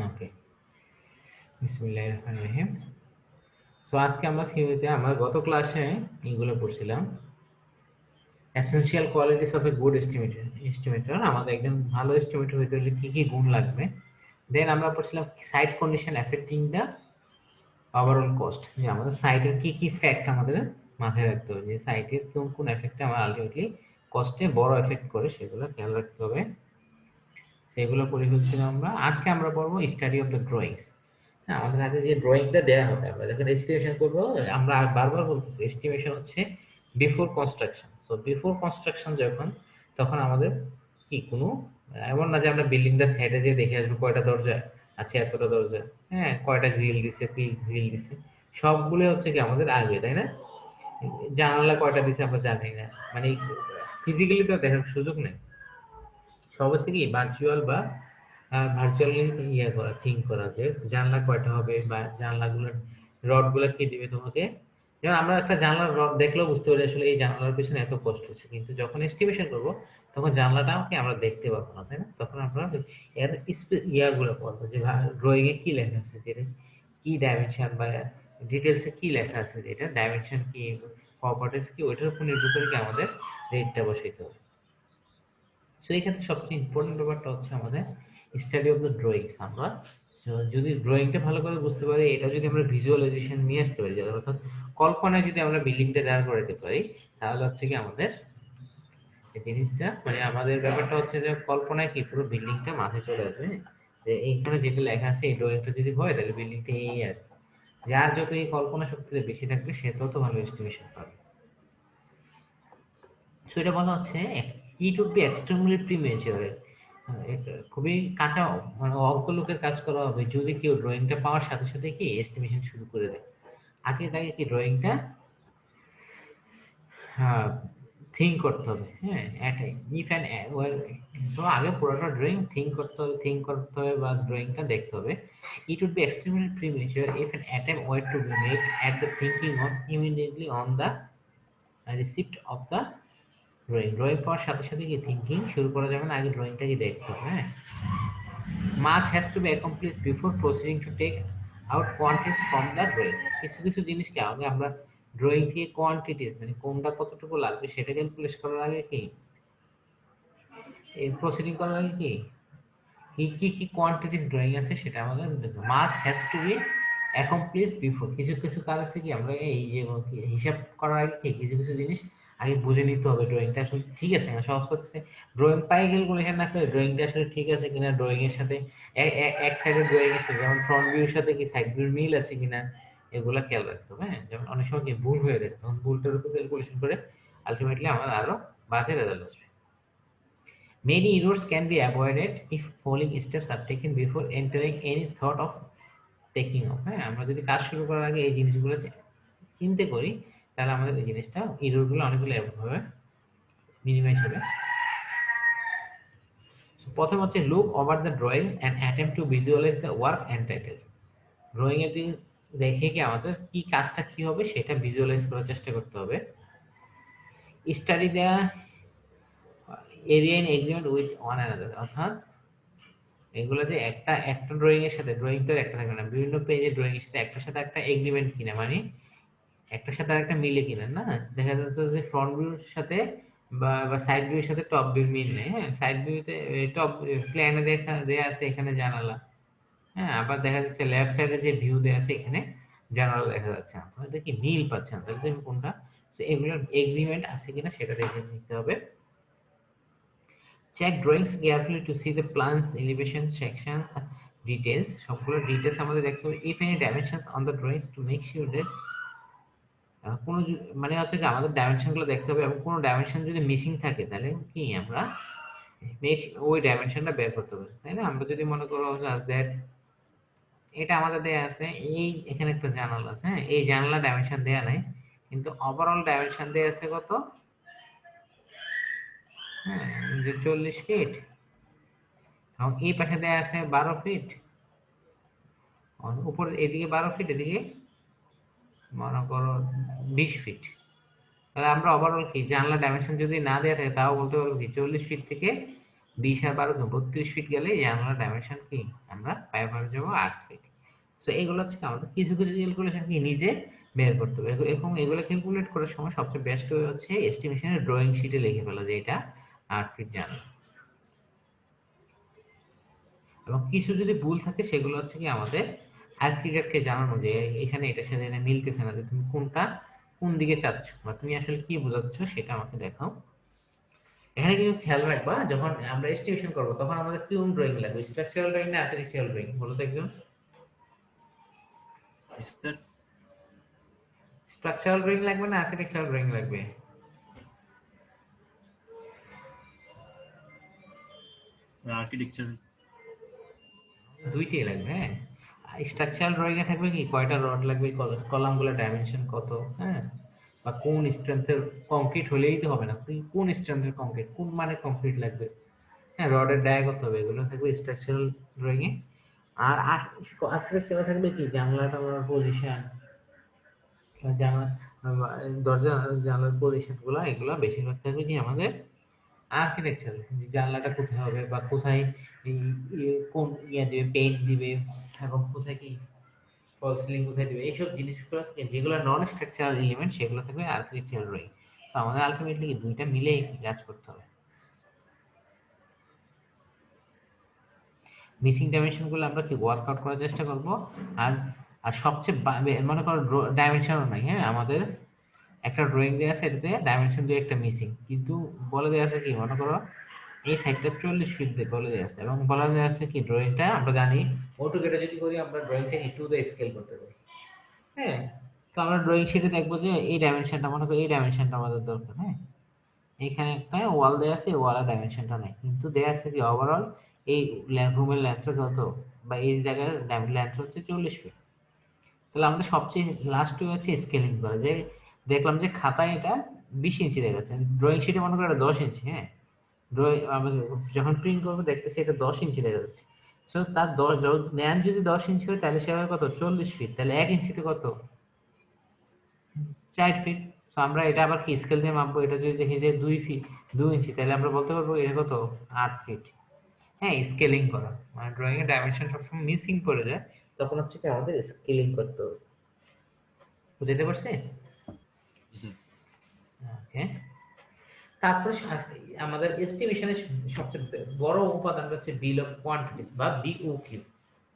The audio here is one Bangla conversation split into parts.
ওকে, বিসমিল্লাহির রহমানির রহিম। সো আজকে আমরা থিওরিতে আমরা গত ক্লাসে এইগুলো পড়ছিলাম, essential qualities of a good estimator. আমাদের একজন ভালো এস্টিমেটর হইতে হলে কি কি গুণ লাগবে। দেন আমরা পড়ছিলাম site condition affecting the overall cost, যে আমাদের সাইটের কি কি ফ্যাক্ট আমাদের মাথায় রাখতে হবে, যে সাইটের কোন কোন এফেক্টে আমার আলটিমেটলি কস্টে বড় এফেক্ট করে, সেগুলো খেয়াল রাখতে হবে। সেগুলো পড়ে ফেলছিলাম আমরা। আজকে আমরা পড়বো স্টাডি অফ দ্য ড্রয়িংস। হ্যাঁ, আমাদের হাতে যে ড্রয়িংটা দেওয়া হবে, আমরা যখন এস্টিমেশন করবো, আমরা বারবার বলতেছি এস্টিমেশন হচ্ছে before construction. So before construction যখন, তখন আমাদের কি কোনো এমন না যে আমরা বিল্ডিংটা হেঁটে যেয়ে দেখে আসবো কয়টা দরজা আছে, এতটা দরজা, হ্যাঁ, কয়টা গ্রিল দিছে, কি গ্রিল দিছে, সবগুলো হচ্ছে কি আমাদের আগে, তাই না? জানালা কয়টা দিছে আমরা জানি না, মানে ফিজিক্যালি তো দেখার সুযোগ নেই। সব হচ্ছে কি ভার্চুয়াল বা ভার্চুয়ালি ইয়ে করা, থিঙ্ক করা, যে জানলা কয়টা হবে বা জানলাগুলোর রড গুলা কি দিবে তোমাকে। যেমন আমরা একটা জানলার রড দেখলেও বুঝতে পারি আসলে এই জানলার পিছনে এত কষ্ট হচ্ছে, কিন্তু যখন এস্টিমেশন করবো তখন জানলাটাকে আমরা দেখতে পাবো না, তাই না? তখন আমরা এর ইয়াগুলো পড়বো, যে ড্রয়িং এ কি লেখা আছে, যেটা কি ডাইমেনশন বা ডিটেলসে কি লেখা আছে, যেটা ডাইমেনশন কি, প্রপার্টিস কি, ওইটার উপর নির্ভর করে কি আমাদের রেটটা বসাইতে হবে। সো এই ক্ষেত্রে সবচেয়ে ইম্পর্টেন্ট ব্যাপারটা হচ্ছে আমাদের স্টাডি অফ দ্য ড্রয়িংস। আমরা যদি ড্রয়িংটা ভালো করে বুঝতে পারি, এটা যদি আমরা ভিজুয়ালাইজেশন নিয়ে আসতে পারি, যাদের অর্থাৎ কল্পনায় যদি আমরা বিল্ডিংটা দাঁড় করাতে পারি, তাহলে হচ্ছে কি আমাদের এই জিনিসটা, মানে আমাদের ব্যাপারটা হচ্ছে যে কল্পনায় কি পুরো বিল্ডিংটা মাথায় চলে আসবে, যে এইখানে যেটা লেখা আছে এই ড্রয়িংটা যদি হয় তাহলে বিল্ডিংটা এই আসবে। যার যত এই কল্পনা শক্তিটা বেশি থাকবে সে তত ভালো এস্টিমেশন পাবে। সো এটা বলা হচ্ছে it would be extremely premature, খুবই কাঁচা, মানে অজ্ঞ লোকের কাজ করা হবে যদি কেউ ড্রয়িংটা পাওয়ার সাথে সাথে কি এস্টিমেশন শুরু করে দেয়। আগে তাকে কি ড্রয়িংটা থিঙ্ক করতে হবে, হ্যাঁ, ইফ অ্যান্ড তো আগে পুরোটা ড্রয়িং থিঙ্ক করতে হবে বা ড্রয়িংটা দেখতে হবে। It would be extremely premature if an attempt were to be made at the thinking on immediately on the receipt of the drawing পাওয়ার সাথে সাথে কি থিঙ্কিং শুরু করা যাবে না, আগে ড্রয়িংটা কি দেখতে হবে, হ্যাঁ। Much has to be accomplished before proceeding to take out quantities from the drawing. কিছু কিছু জিনিসকে আগে আমরা ড্রয়িং থেকে কোয়ান্টিটিস, মানে কোনটা কতটুকু লাগবে সেটা ক্যালকুলেট করার আগে কি এই প্রসিডিং করার আগে কি কি কি কি কোয়ান্টিটিস ড্রয়িং আছে সেটা আমাদের মাস has to be accomplished before. কিছু কিছু কাজ আছে কি আমরা এই যে হিসাব করার আগে কি কিছু কিছু জিনিস আগে বুঝে নিতে হবে ড্রয়িংটা আসলে ঠিক আছে না। সহজ করতেছে, ড্রয়িং পাই ক্যালকুলেশন না করে ড্রয়িংটা আসলে ঠিক আছে কিনা, ড্রয়িং এর সাথে এক সাইডের ড্রয়িং এর সাথে যেমন ফ্রন্ট ভিউর সাথে কি সাইড ভিউর মিল আছে কিনা, এগুলা খেয়াল রাখতে হবে, হ্যাঁ। যেমন অনেক সময় কি ভুল হয়ে যায়, তখন ভুলটার উপর ক্যালকুলেশন করে আলটিমেটলি আমার আরো বাজে রেজাল্ট আসবে। Many errors can be avoided if following steps are taken before entering any thought of taking off. হ্যাঁ, আমরা যদি কাজ শুরু করার আগে এই জিনিসগুলো চিন্তা করি, তাহলে আমাদের এই জিনিসটা এররগুলো অনেকগুলো ভাবে মিনিমাইজ হবে। প্রথম হচ্ছে look over the drawings and attempt to visualise the work and title. Drawing এর দিকে দেখে কি আমাদের কি কাজটা কি হবে সেটা ভিজুয়ালাইজ করার চেষ্টা করতে হবে। স্টাডি দেয়া area in agreement with one another, অর্থাৎ এগুলো যে একটা একটা ড্রয়িং এর সাথে, ড্রয়িং তো একটা থাকে না, বিভিন্ন পেজের ড্রয়িং এর সাথে একটার সাথে একটা এগ্রিমেন্ট কিনা, মানে একটার সাথে আরেকটা মিলে কিনা, না দেখা যাচ্ছে যে ফ্রন্ট ভিউর সাথে বা সাইড ভিউর সাথে টপ ভিউ মিল নেই, হ্যাঁ। সাইড ভিউতে টপ প্ল্যানে দেখা দেয়া আছে এখানে জানালা, হ্যাঁ, আবার দেখা যাচ্ছে লেফট সাইডে যে ভিউ দেয়া আছে এখানে জানালা দেখা যাচ্ছে, আপনারা দেখি মিল পাচ্ছেন, তাহলে তুমি কোনটা, তো এগুলোর এগ্রিমেন্ট আছে কিনা সেটা দেখে নিতে হবে। Check drawings carefully to see the plans, elevations, sections, details. সবগুলো ডিটেলস আমাদের দেখতে হবে। If any dimensions on the drawings to make sure that কোনো মানে হচ্ছে যে আমাদের ডাইমেনশন গুলো দেখতে হবে, এবং কোনো ডাইমেনশন যদি মিসিং থাকে তাহলে কি আমরা ওই ডাইমেনশনটা বের করতে হবে, তাই না? আমরা যদি মনে করো দ্যাট এটা আমাদের দেয়া আছে, এই এখানে একটা জানালা আছে, হ্যাঁ, এই জানালা ডাইমেনশন দেয়া নাই, কিন্তু ওভারঅল ডাইমেনশন দেয়া আছে কত, হ্যাঁ, যে 40 ফিট, এবং এই পাশে দেয়া আছে 12 ফিট, উপরে এদিকে 12 ফিট, এদিকে মনে করো 20 ফিট। তাহলে আমরা ওভারঅল কি জানলা ডাইমেনশন যদি না দেওয়া থাকে তাও বলতে পারবো কি 40 ফিট থেকে 20 আর 12 32 ফিট গেলে এই জানালার ডাইমেনশন কি আমরা পাই যাবো 8 ফিট। তো এগুলো হচ্ছে কি আমাদের কিছু কিছু ক্যালকুলেশন কি নিজে বের করতে হবে, এবং এগুলো ক্যালকুলেট করার সময় সবচেয়ে বেস্ট ওয়ে হচ্ছে এস্টিমেশনের ড্রয়িং শিটে লিখে ফেলা যে এটা 8 ফিট জানলা। এবং কিছু যদি ভুল থাকে সেগুলো হচ্ছে কি আমাদের আর্কিটেক্টকে জানানো যে এখানে এটার সাথে এটা মিলতেছে না, যে তুমি কোনটা কোন দিকে চাচ্ছ বা তুমি আসলে কি বোঝাচ্ছ সেটা আমাকে দেখাও। এখানে কিন্তু খেয়াল রাখবা যখন আমরা এস্টিমেশন করব তখন আমাদের কোন ড্রয়িং লাগবে, স্ট্রাকচারাল ড্রয়িং না আর্কিটেকচারাল ড্রয়িং, বলো তো একজন। স্যার স্ট্রাকচারাল ড্রয়িং লাগবে না আর্কিটেকচারাল ড্রয়িং লাগবে? আর্কিটেকচার। দুইটাই লাগবে, হ্যাঁ। স্ট্রাকচারাল ড্রয়িং এ থাকবে কি কয়টা রড লাগবে, কলাম গুলো ডাইমেনশন কত, হ্যাঁ, বা কোন স্ট্রেংথের কংক্রিট হলেই তো হবে না, তুই কোন স্ট্রেংথের কংক্রিট, কোন মানে কংক্রিট লাগবে, হ্যাঁ, রডের ডায়া কত হবে, এগুলো থাকবে স্ট্রাকচারাল ড্রয়িং এ। আর আর্কিটেকচারে থাকবে কি জানলা টানলার পজিশন, জানলা দরজা জানলার পজিশন গুলা, এগুলা বেশিরভাগ থাকবে কি আমাদের আর্কিটেকচার, জানলাটা কোথায় হবে বা কোথায় এই কোন ইয়ে দিবে, পেইন্ট দিবে, এবং কোথায় কি ফলস সিলিং কোথায় দিবে, এইসব জিনিসগুলো যেগুলো নন স্ট্রাকচারাল এলিমেন্ট সেগুলো থাকবে আর্কিটেকচারাল ড্রয়িং। তো আমাদের আলটিমেটলি কি দুইটা মিলেই কাজ করতে হবে। মিসিং ডাইমেনশন গুলো আমরা কি ওয়ার্কআউট করার চেষ্টা করব। আর আর সবচেয়ে মনে করো ডাইমেনশনও নাই, হ্যাঁ, আমাদের একটা ড্রয়িং দেওয়া আছে এটাতে ডাইমেনশন দিয়ে একটা মিসিং, কিন্তু বলে দেওয়া আছে কি মনে করো এই সাইডটা 40 ফিট দিয়ে বলে দেওয়া আছে, এবং বলা দেওয়া আছে কি ড্রয়িংটা আমরা জানি অটোকেটে যদি করি আমরা ড্রয়িংটা একটু স্কেল করতে পারি, হ্যাঁ। তো আমরা ড্রয়িং শিটে দেখবো যে এই ডাইমেনশনটা মনে করি এই ডাইমেনশনটা আমাদের দরকার, হ্যাঁ। এখানে একটা ওয়াল দেওয়া আছে, ওয়ালের ডাইমেনশনটা নাই, কিন্তু দেওয়া আছে কি ওভারঅল এই রুমের লেন্থটা কত, বা এই জায়গার লেন্থ হচ্ছে 40 ফিট। তাহলে আমাদের সবচেয়ে লাস্ট হচ্ছে স্কেলিং করা, যে দেখলাম যে খাতায় এটা 20 ইঞ্চি দেখা যাচ্ছে, ড্রয়িং শিটে মনে করো এটা 10 ইঞ্চি, হ্যাঁ। ড্রয়িং আমাদের যখন প্রিন্ট করবো দেখতেছি এটা 10 ইঞ্চি দেখা যাচ্ছে। সো তার নেন যদি 10 ইঞ্চি হয় তাহলে সে হয় কত 40 ফিট, তাহলে 1 ইঞ্চিতে কত 4 ফিট। তো আমরা এটা আবার কি স্কেল দিয়ে মাপবো, এটা যদি দেখি যে 2 ফিট 2 ইঞ্চি তাহলে আমরা বলতে পারবো এটা কত 8 ফিট। হ্যাঁ, স্কেলিং করা মানে ড্রয়িং এর ডাইমেনশন সবসময় মিসিং করে যায়, তখন হচ্ছে কি আমাদের স্কেলিং করতে হবে। বুঝতে পারছি? Sir okay. তারপরে আমাদের এস্টিমেশনের সবচেয়ে বড় উপাদানটা হচ্ছে বিল অফ কোয়ান্টিটিস বা বিওকিউ।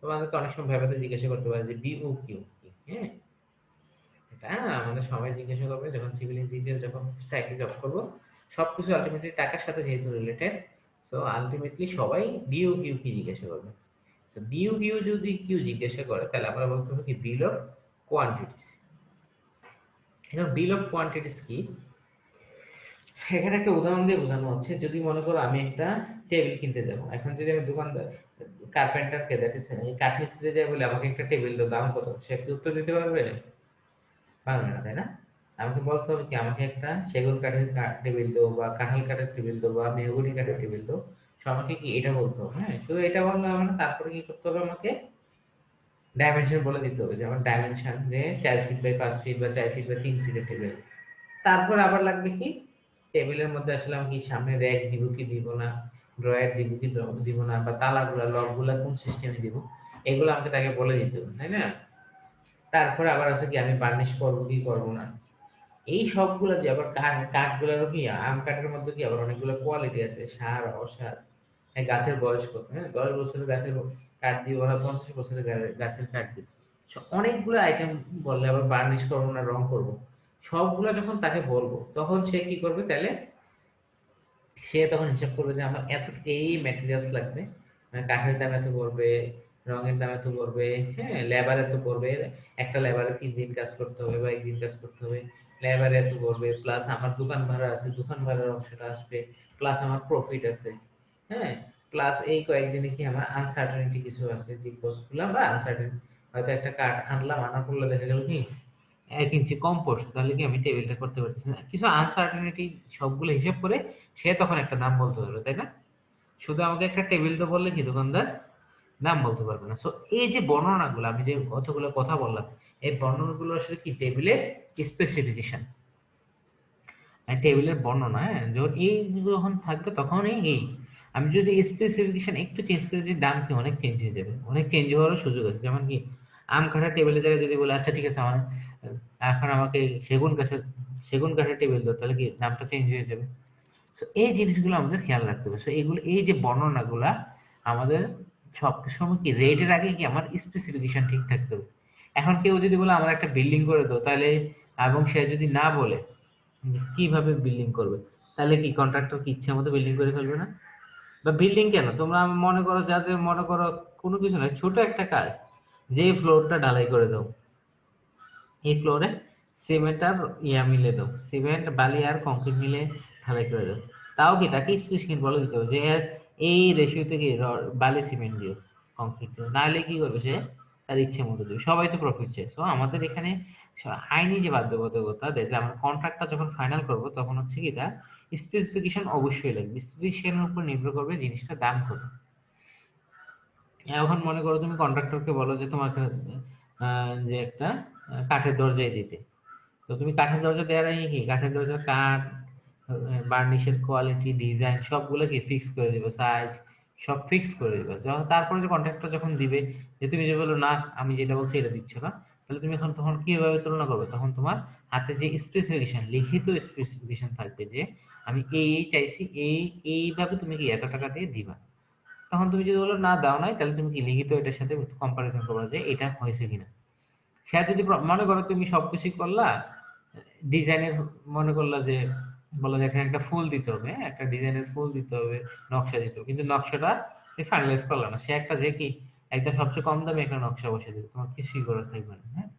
তোমাদেরকে অনেক সময় ভাইভাতে জিজ্ঞাসা করতে পারে যে বিওকিউ কি, হ্যাঁ। এটা আমাদের সবাই জিজ্ঞাসা করবে যখন সিভিল ইঞ্জিনিয়ার যখন সাইটে জব করবো, সবকিছু আলটিমেটলি টাকার সাথে যেহেতু রিলেটেড, সো আলটিমেটলি সবাই বিওকিউ কি জিজ্ঞাসা করবে। তো বিওকিউ যদি কেউ জিজ্ঞাসা করে তাহলে আমরা বলতে হবে কি বিল অফ কোয়ান্টিটিস। এখন বিল অফ কোয়ান্টিটিস কি, এখানে একটা উদাহরণ দিয়ে বোঝানো হচ্ছে, যদি মনে করো আমি একটা টেবিল কিনতে যাবো, এখন যদি আমি দোকানদার কার্পেন্টারকে দ্যাট ইজ কাঠমিস্ত্রি যাই বলে আমাকে একটা টেবিল দাম কত, সে কি উত্তর দিতে পারবে? পারবে না, তাই না? আমাকে বলতে হবে কি আমাকে একটা সেগুন কাঠের টেবিল দাও বা কাঁঠাল কাঠের টেবিল দাও বা মেহগনি কাঠের টেবিল দাও। সো আমাকে কি এটা বলতে হবে, হ্যাঁ। শুধু এটা বললে হবে না, তারপরে কি করতে হবে আমাকে ডাইমেনশন বলে দিতে হবে, যে আমার ডাইমেনশন যে 4 ফিট বাই 5 ফিট বা 4 ফিট বাই 3 ফিটের টেবিল। তারপর আবার লাগবে কি টেবিলের মধ্যে আসলে আমি কি সামনে র‍্যাক দিব কি দিব না, ড্রয়ার দিব কি দিব না, বা তালাগুলা লকগুলা কোন সিস্টেমে দিব, এগুলো আমাকে তাকে বলে দিতে হবে, তাই না? তারপরে আবার আছে কি আমি বার্নিশ করব কি করব না, এই সবগুলা যে আবার কাঠগুলারও কি আম কাঠের মধ্যে কি আবার অনেকগুলো কোয়ালিটি আছে, সার অসার, হ্যাঁ, গাছের বয়স কত, হ্যাঁ, 10 বছরের গাছের কাঠ দিব না 50 বছরের গাছের কাঠ দিব। অনেকগুলো আইটেম বললে আবার বার্নিশ করবো না রং করব, সবগুলা যখন তাকে বলবো তখন সে কি করবে তাহলে সে তখন হিসাব করবে যে আমার এত এই ম্যাটেরিয়ালস লাগবে, মানে কাঠের দাম এত পড়বে, রঙের দাম এত পড়বে, হ্যাঁ, লেবার এত পড়বে, একটা লেবারে 3 দিন কাজ করতে হবে বা একদিন কাজ করতে হবে, লেবারে এত পড়বে, প্লাস আমার দোকান ভাড়া আছে, দোকান ভাড়ার অংশটা আসবে, প্লাস আমার প্রফিট আছে, হ্যাঁ, প্লাস এই কয়েকদিনে কি আমার আনসার্টেনিটি কিছু আছে, যে কস্টগুলো বা আনসার্টেন, হয়তো একটা কাঠ আনলাম, আনার পড়লে দেখা গেল কি 1 ইঞ্চি কম পড়ছে, তাহলে কি আমি টেবিলটা করতে পারতেছি না, কিছু আনসার্টেনিটি সবগুলো হিসাব করে সে তখন একটা দাম বলতে পারবে, তাই না? শুধু আমাকে একটা টেবিল তো বললে কি দোকানদার দাম বলতে পারবে না। সো এই যে বর্ণনাগুলো আমি যে কতগুলো কথা বললাম, এই বর্ণনাগুলো আসলে কি টেবিলের স্পেসিফিকেশন, টেবিলের বর্ণনা, হ্যাঁ, যখন এই যখন থাকবে তখনই এই আমি যদি স্পেসিফিকেশন একটু চেঞ্জ করে দিই দাম কি অনেক চেঞ্জ হয়ে যাবে, অনেক চেঞ্জ হওয়ারও সুযোগ আছে। যেমন কি আম কাঠার টেবিলের জায়গায় যদি বলে আচ্ছা ঠিক আছে আমার এখন আমাকে সেগুন কাঠের টেবিল দাও, তাহলে কি দামটা চেঞ্জ হয়ে যাবে। সো এই জিনিসগুলো আমাদের খেয়াল রাখতে হবে। সো এগুলো এই যে বর্ণনাগুলা আমাদের সব সময় কি রেটের আগে কি আমার স্পেসিফিকেশন ঠিক থাকতে হবে। এখন কেউ যদি বলে আমার একটা বিল্ডিং করে দাও, তাহলে এবং সে যদি না বলে কিভাবে বিল্ডিং করবে, তাহলে কি কন্ট্রাক্টর কি ইচ্ছা মতো বিল্ডিং করে ফেলবে না? বা বিল্ডিং কেন, তোমরা মনে করো যাদের মনে করো কোনো কিছু নয়, ছোট একটা কাজ, যে ফ্লোরটা ঢালাই করে দাও, এই ফ্লোরে সিমেন্ট আর মিলে দাও, সিমেন্ট বালি আর কংক্রিট মিলে ঢালাই করে দাও, তাও কি তাকে স্পেসিফিকেশন বলে দিতে হবে যে এই রেশিওতে কি বালি সিমেন্ট দিও, কংক্রিট দিও, নাহলে কি করবে সে তার ইচ্ছে মতো দেবে। সবাই তো প্রফিট চায়। সো আমাদের এখানে আইনি যে বাধ্যবাধকতা দেয় যে আমরা কন্ট্রাক্টটা যখন ফাইনাল করব তখন হচ্ছে কি তার স্পেসিফিকেশন অবশ্যই লাগবে, স্পেসিফিকেশনের উপর নির্ভর করবে জিনিসটার দাম কত। এখন মনে করো তুমি কন্ট্রাক্টরকে বলো যে তোমাকে যে একটা কাঠের দরজাই দিতে, তো তুমি কাঠের দরজা দেওয়ার আগে কি কাঠের দরজার কাঠ, বার্নিশের কোয়ালিটি, ডিজাইন সবগুলো কি ফিক্স করে দিবে, সাইজ সব ফিক্স করে দিবে। যখন তারপরে যে কন্ট্রাক্টর যখন দিবে, যে তুমি যে বলো না আমি যেটা বলছি এটা দিচ্ছ না, তাহলে তুমি এখন তখন কিভাবে তুলনা করবে, তখন তোমার হাতে যে স্পেসিফিকেশন, লিখিত স্পেসিফিকেশন থাকবে যে আমি এই চাইছি, এইভাবে তুমি কি এত টাকা দিয়ে দিবা। তখন তুমি যদি বলো না দাও নাই, তাহলে তুমি কি লিখিত এটার সাথে কম্পারিজন করবে যে এটা হয়েছে কিনা। সে যদি মনে করো তুমি সবকিছু করলা ডিজাইনের, মনে করলা যে বলো যে এখানে একটা ফুল দিতে হবে, হ্যাঁ, একটা ডিজাইনের ফুল দিতে হবে, নকশা দিতে হবে, কিন্তু নকশাটা ফাইনালাইজ করলা না, সে একটা যে কি একদম সবচেয়ে কম দামে একটা নকশা বসে দিবে, তোমার কিছুই করার থাকবে না। হ্যাঁ,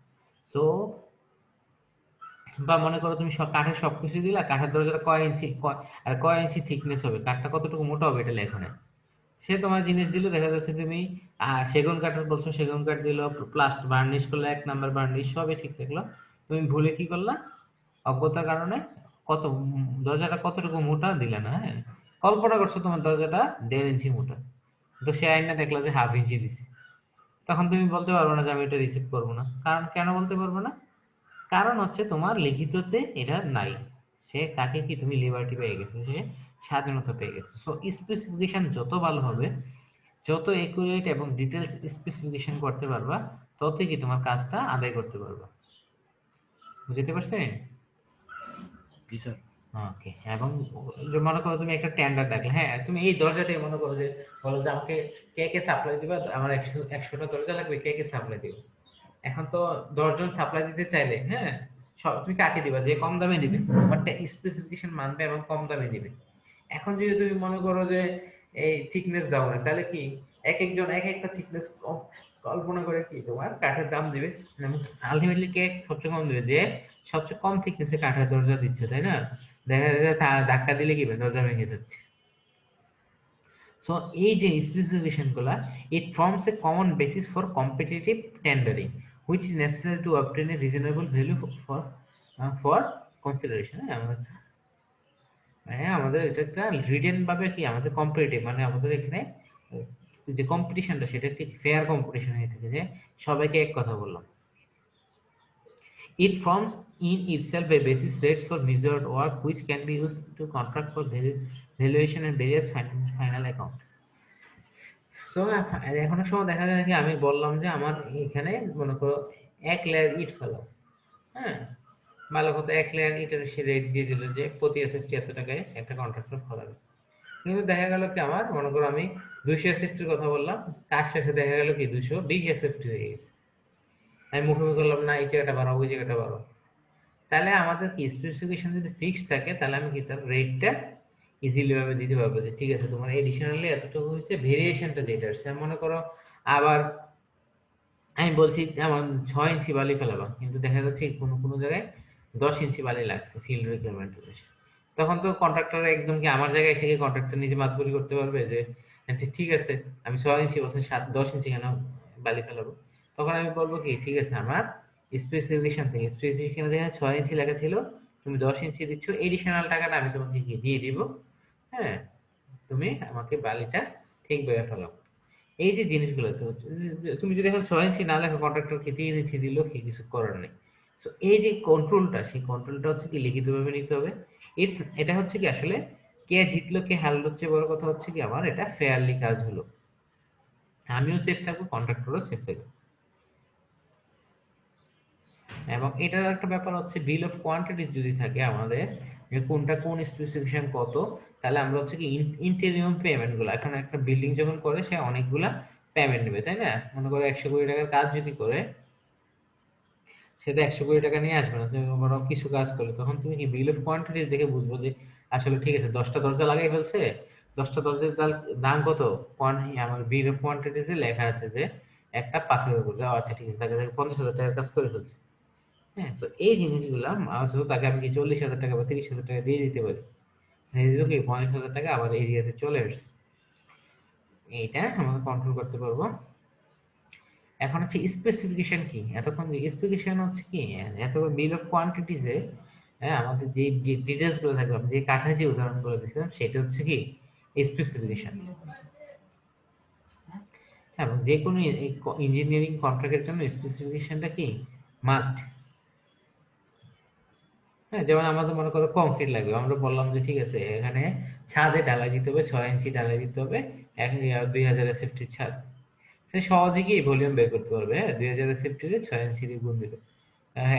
তো বা মনে করো তুমি সব কাঠের সবকিছু দিলা, কাঠের দরজাটা কয় ইঞ্চি আর কয় ইঞ্চি থিকনেস হবে, কাঠটা কতটুকু মোটা হবে এটা লেখো না। সে তোমার জিনিস দিল, দেখা যাচ্ছে তুমি সেগুন কাঠের বলছো, সেগুন কাঠ দিল, প্লাস্ট বার্নিশ করলে 1 নাম্বার বার্নিশ সবই ঠিক থাকলো, তুমি ভুলে কি করলা, অজ্ঞতার কারণে কত দরজাটা কতটুকু মোটা দিলে না। হ্যাঁ, কল্পনা করছো তোমার দরজাটা 1.5 ইঞ্চি মোটা, তো সে আইনা দেখলা যে 1/2 ইঞ্চি দিছে, তখন তুমি বলতে পারবে না যে আমি এটা রিসিভ করবো না। কারণ কেন বলতে পারবে না, কারণ হচ্ছে তোমার লিখিততে এটা নাই। সে তাকে কি তুমি লিবার্টি পেয়ে গেছো, সে স্বাধীনতা পেয়ে গেছে। সো স্পেসিফিকেশন যত ভালো হবে, যত একুরেট এবং ডিটেলস স্পেসিফিকেশন করতে পারবা, ততই কি তোমার কাজটা আদায় করতে পারবা। বুঝতে পারছেন? জি স্যার। ওকে। এবং যে মনে করো তুমি একটা টেন্ডার ডাকলে, হ্যাঁ তুমি এই দরজাটাই মনে করো যে বলো যে আমাকে কে কে সাপ্লাই দিবা, আমার 100টা দরজা লাগবে, কে কে সাপ্লাই দিবে। এখন তো 10 জন সাপ্লাই দিতে চাইলে, হ্যাঁ, সব তুমি কাকে দিবা, যে কম দামে দিবে, বাট স্পেসিফিকেশন মানবে এবং কম দামে দিবে। এখন যদি তুমি মনে করো যে এই থিকনেস দাও না, তাহলে কি এক একজন এক একটা থিকনেস কল্পনা করে কি তোমার কাঠের দাম দিবে, আলটিমেটলি কে সবচেয়ে কম দিবে, যে সবচেয়ে কম থিকনেসে কাঠের দরজা দিচ্ছে, তাই না? দেখা যায় ধাক্কা দিলে কি দরজা ভেঙে যাচ্ছে। সো এই যে স্পেসিফিকেশন গুলা, it forms a common basis for competitive tendering which is necessary to obtain a reasonable value for consideration। হ্যাঁ, মানে আমাদের এটা একটা রিটেন ভাবে কি আমাদের কম্পিটিটিভ, মানে আমাদের এখানে যে কম্পিটিশনটা সেটা ঠিক ফেয়ার কম্পিটিশন হয়ে থাকে, যে সবাইকে এক কথা বললাম। It forms in itself a basis rates for measured work which can be used to contract for valuation and various final account। So এখন এক সময় দেখা যায় কি আমি বললাম যে আমার এখানে মনে করো 1 লেয়ার ইট ফেলো, হ্যাঁ, ভালো কথা 1 লেয়ার ইটের সে রেট দিয়ে দিল যে প্রতি এসএফটি এত টাকায় একটা কন্ট্রাক্টর ফলাবে। কিন্তু দেখা গেল কি আমার মনে করো আমি 200 এসএফটির কথা বললাম, কাজ শেষে দেখা গেল কি 220 এসএফটি হয়ে গেছে। আমি মুখে মুখে বললাম না এই জায়গাটা বাড়াও ওই জায়গাটা বাড়াও। তাহলে আমাদের কি স্পেসিফিকেশন যদি ফিক্স থাকে, তাহলে আমি কি তার রেটটা ইজিলি ভাবে দিতে পারবো যে ঠিক আছে তোমার এডিশনালি এতটুকু হচ্ছে, ভেরিয়েশনটা যেটা আসছে মনে করো আবার আমি বলছি আমার 6 ইঞ্চি বালি ফেলাবা, কিন্তু দেখা যাচ্ছে কোনো কোনো জায়গায় 10 ইঞ্চি বালি লাগছে ফিল্ড রিকোয়ারমেন্ট অনুযায়ী। তখন তো কন্ট্রাক্টর একদম কি আমার জায়গায় এসে কন্ট্রাক্টর নিজে মাতবরি করতে পারবে যে আচ্ছা, ঠিক আছে আমি 6 ইঞ্চি বলছেন 10 ইঞ্চি কেন বালি ফেলাবো। তখন আমি বলবো কি ঠিক আছে আমার স্পেসিফিকেশন থেকে, স্পেসিফিকেশনে যেখানে 6 ইঞ্চি লেখা ছিল তুমি 10 ইঞ্চি দিচ্ছ, এডিশনাল টাকাটা আমি তোমাকে কি দিয়ে দিব। হ্যাঁ, তুমি আমাকে বালিটা ঠিকভাবে ফেলাও। এই যে জিনিসগুলো তো তুমি যদি এখন 6 ইঞ্চি না লেখো, কন্ট্রাক্টরকে 3 ইঞ্চি দিল, কি কিছু করার নেই। সো এই যে কন্ট্রোলটা, সেই কন্ট্রোলটা হচ্ছে কি লিখিতভাবে নিতে হবে। এটা হচ্ছে কি আসলে কে জিতলো কে হারলো চেয়ে বড় কথা হচ্ছে কি আমার এটা ফেয়ারলি কাজ হলো, আমিও সেফ থাকবো, কন্ট্রাক্টরও সেফ থাকবে। এবং এটার একটা ব্যাপার হচ্ছে বিল অফ কোয়ান্টিটিস যদি থাকে আমাদের, যে কোনটা কোন স্পেসিফিকেশন কত, তাহলে আমরা হচ্ছে কি ইন্টেরিয়ম পেমেন্ট গুলো, এখন একটা বিল্ডিং যখন করে সে অনেকগুলা পেমেন্ট নেবে, তাই না? মনে করো 100 কোটি টাকার কাজ যদি করে, সে তো 100 কোটি টাকা নিয়ে আসবে না। তুমি বড় কিছু কাজ করলে তখন তুমি কি বিল অফ কোয়ান্টিটিস দেখে বুঝবো যে আসলে ঠিক আছে 10টা দরজা লাগাই ফেলছে, 10টা দরজার দাম কত, আমার বিল অফ কোয়ান্টিটিস এ লেখা আছে যে একটা 5,000 করে, আচ্ছা ঠিক আছে, তাকে 50,000 টাকার কাজ করে ফেলছে। হ্যাঁ, তো এই জিনিসগুলা শুধু তাকে আমি কি 40,000 টাকা বা 30,000 টাকা দিয়ে দিতে পারি, দিয়ে দিল কি 50,000 টাকা আমার এরিয়াতে চলে আসছে, এইটা আমরা কন্ট্রোল করতে পারবো। এখন হচ্ছে স্পেসিফিকেশন কি, এতক্ষণ যে স্পেসিফিকেশন হচ্ছে কি, এত বিল অফ কোয়ান্টিটিজে আমাদের যে ডিটেলস গুলো থাকবে, আমি যে কাঠের যে উদাহরণগুলো দিয়েছিলাম সেটা হচ্ছে কি স্পেসিফিকেশন। এবং যে কোনো ইঞ্জিনিয়ারিং কন্ট্রাক্টের জন্য স্পেসিফিকেশনটা কি মাস্ট। হ্যাঁ, যেমন আমাদের মনে করো কংক্রিট লাগবে, আমরা বললাম যে ঠিক আছে এখানে ছাদে ঢালাই দিতে হবে 6 ইঞ্চি ঢালাই দিতে হবে, 2000 এসএফটির ছাদ, সে সহজে কি ভলিউম বের করতে পারবে। হ্যাঁ, 2000 এসএফটির 6 ইঞ্চি দিয়ে গুণ দিল।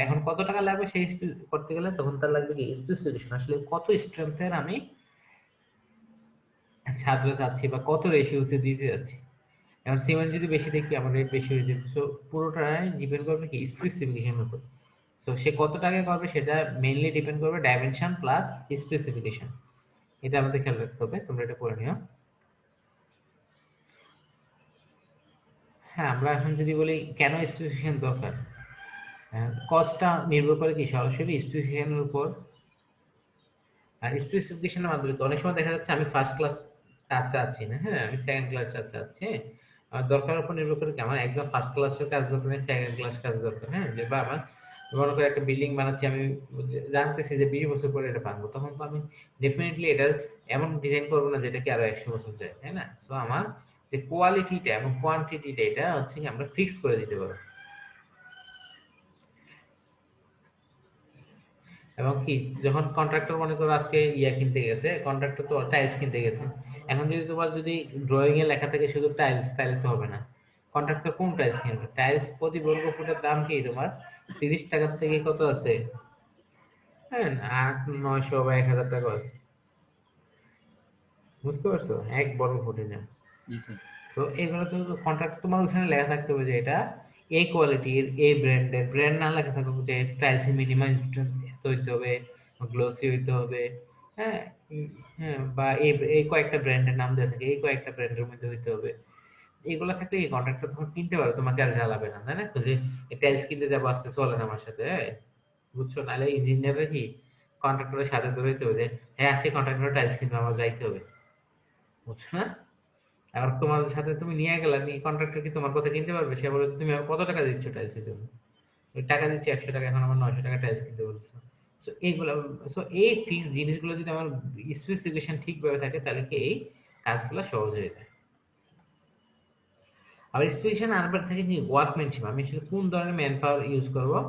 এখন কত টাকা লাগবে সেই করতে গেলে, তখন তার লাগবে কি স্পেসিফিকেশন, আসলে কত স্ট্রেংথের আমি ছাত্র চাচ্ছি বা কত রেশিওতে দিতে যাচ্ছি। এখন সিমেন্ট যদি বেশি দেখি আমার রেট বেশি হয়ে যাবে, সো পুরোটাই ডিপেন্ড করবে কি স্পেসিফিকেশনের উপর। সো সে কত টাকা করবে সেটা মেইনলি ডিপেন্ড করবে ডাইমেনশন প্লাস স্পেসিফিকেশন, এটা আমাদের খেয়াল রাখতে হবে, তোমরা এটা করে নিও। হ্যাঁ, আমরা এখন যদি বলি কেন স্পেসিফিকেশন দরকার, কস্টটা নির্ভর করে কি সরাসরি স্পেসিফিকেশনের উপর। আর স্পেসিফিকেশনের মাধ্যমে তো অনেক সময় দেখা যাচ্ছে আমি ফার্স্ট ক্লাস কাজ চাচ্ছি না, হ্যাঁ আমি সেকেন্ড ক্লাস কাজ চাচ্ছি। আমার দরকারের উপর নির্ভর করে কি আমার একদম ফার্স্ট ক্লাসের কাজ দরকার নেই, সেকেন্ড ক্লাস কাজ দরকার। হ্যাঁ, যে বা আমার মনে করে একটা বিল্ডিং বানাচ্ছি, আমি জানতেছি যে 20 বছর পরে এটা ভাঙবো, তখন তো আমি ডেফিনেটলি এটার এমন ডিজাইন করবো না যেটাকে আরো 100 বছর যায়, তাই না? তো আমার যে কোয়ালিটিটা এবং কোয়ান্টিটিটা এটা হচ্ছে কি আমরা ফিক্স করে দিতে পারবো। এবং কি যখন কন্ট্রাক্টর মনে করো আজকে কিনতে গেছে, কন্ট্রাক্টর তো টাইলস কিনতে গেছে, এখন যদি তোমার যদি ড্রয়িং এ লেখা থাকে শুধু টাইলস, তাহলে তো হবে না। কন্ট্রাক্টর কোন টাইলস কিনবে? টাইলস প্রতি বর্গ ফুটের দাম কি তোমার 30 টাকার থেকে কত আছে, হ্যাঁ 800-900 বা 1,000 টাকা আছে, বুঝতে পারছো এক বর্গ ফুটের দাম। জি স্যার। তো এগুলো তো কন্ট্রাক্ট তোমার ওখানে লেখা থাকতে হবে যে এটা এই কোয়ালিটির এই ব্র্যান্ডের, ব্র্যান্ড না লেখা থাকবে যে টাইলস মিনিমাম হইতে হবে, গ্লোসি হইতে হবে, হ্যাঁ হ্যাঁ, বা এই এই কয়েকটা ব্র্যান্ডের নাম দেওয়া থাকে, এই কয়েকটা ব্র্যান্ডের মধ্যে হইতে হবে। এগুলো থাকলে এই কন্ট্রাক্টর তখন কিনতে পারো, তোমাকে আর জ্বালাবে না, তাই না? তো যে টাইলস কিনতে যাবো আজকে চলেন আমার সাথে, বুঝছো? নাহলে ইঞ্জিনিয়ারের কি কন্ট্রাক্টরের সাথে ধরে হইতে হবে যে হ্যাঁ আজকে কন্ট্রাক্টর টাইলস কিনবে, আমার যাইতে হবে, বুঝছো না? আর তোমার সাথে তুমি নিয়ে গেলে কন্ট্রাক্টর কি তোমার কথা কিনতে পারবে? সে বলে তুমি আমার কত টাকা দিচ্ছ টাইলসের জন্য, ওই টাকা দিচ্ছি 100 টাকা, এখন আমার 900 টাকা টাইলস কিনতে বলছো। সো এইগুলো, সো এই ফিক্স জিনিসগুলো যদি আমার স্পেসিফিকেশন ঠিকভাবে থাকে তাহলে কি এই কাজগুলো সহজ হয়ে যায়। আবার স্পেসিফিকেশন আনবার থেকে কি ওয়ার্কম্যানশিপ, আমি আসলে কোন ধরনের ম্যান পাওয়ার ইউজ করবো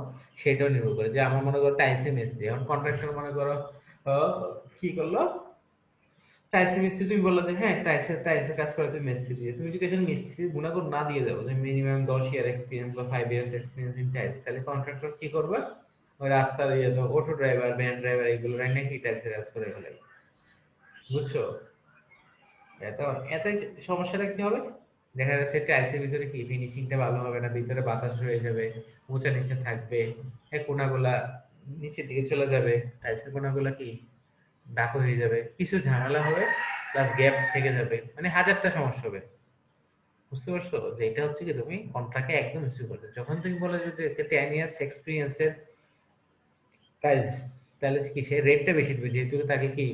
সেটাও নির্ভর করে। যে আমার মনে করো টাইলসের মিস্ত্রি, এখন কন্ট্রাক্টর মনে করো কি করলো, টাইলসের মিস্ত্রি, তুমি বললে যে হ্যাঁ টাইলসের কাজ করে তুমি মিস্ত্রি দিয়ে, তুমি যদি এখানে মিস্ত্রি গুণাগুণ না দিয়ে দাও যে মিনিমাম 10 ইয়ার এক্সপিরিয়েন্স বা 5 ইয়ার্স এক্সপিরিয়েন্স ইন টাইলস, তাহলে কন্ট্রাক্টর কি করবে, ওই রাস্তার তো অটো ড্রাইভার ভ্যান ড্রাইভার এগুলো নাকি টাইলসের কাজ করে ফেলে, বুঝছো? এত এত সমস্যাটা কি হবে, দেখা যাচ্ছে টাইলসের ভিতরে কি ফিনিশিংটা ভালো হবে না, ভিতরে বাতাস রয়ে যাবে, উঁচা নিচে থাকবে, কোনাগুলা নিচের দিকে চলে যাবে, টাইলসের কোনাগুলা কি ডাক হয়ে যাবে, কিছু ঝামেলা হবে, প্লাস গ্যাপ থেকে যাবে, মানে হাজারটা সমস্যা হবে। বুঝতে পারছো যে এটা হচ্ছে কি তুমি কন্ট্রাক্টে একদম ইস্যু করবে যখন তুমি বলে যে 10 ইয়ার্স এক্সপিরিয়েন্সের টাইলস, তাহলে কি সে রেটটা বেশি দিবে, যেহেতু তাকে কি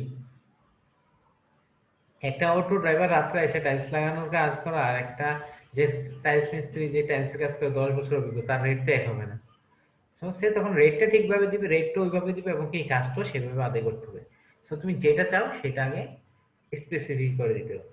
একটা অটো ড্রাইভার রাত্রে এসে টাইলস লাগানোর কাজ করা আর একটা যে টাইলস মিস্ত্রি যে টাইলসের কাজ করে 10 বছর অভিজ্ঞতা, তার রেট তো এক হবে না। সো সে তখন রেটটা ঠিকভাবে দিবে, রেটটা ওইভাবে দিবে এবং কি কাজটাও সেভাবে আদায় করতে হবে। সো তুমি যেটা চাও সেটা আগে স্পেসিফিক করে দিতে হবে।